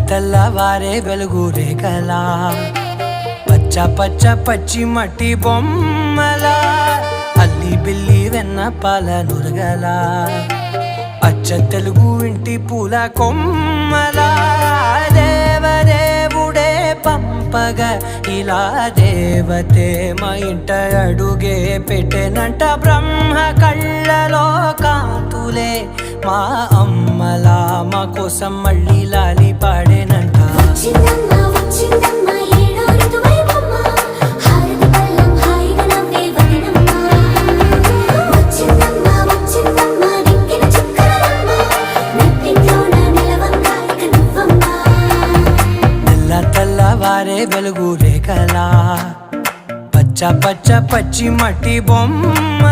తెల్లవారే వెలుగు రేఖలా పచ్చ పచ్చ పచ్చి మట్టి బొమ్మలా అల్లి బిల్లి వెన్న పాల నురగలా అచ్చ తెలుగు ఇంటి పూల కొమ్మలా దేవదేవుడే పంపగా ఇలా దేవతే మా ఇంట అడుగే పెట్టెనంట బ్రహ్మ కళ్ళలో కాంతులే మా అమ్మలా మా కోసం మళ్ళీ లాలి పాడేనంట తెల్లవారే వెలుగు రేఖలా పచ్చ పచ్చ పచ్చి మట్టి బొమ్మ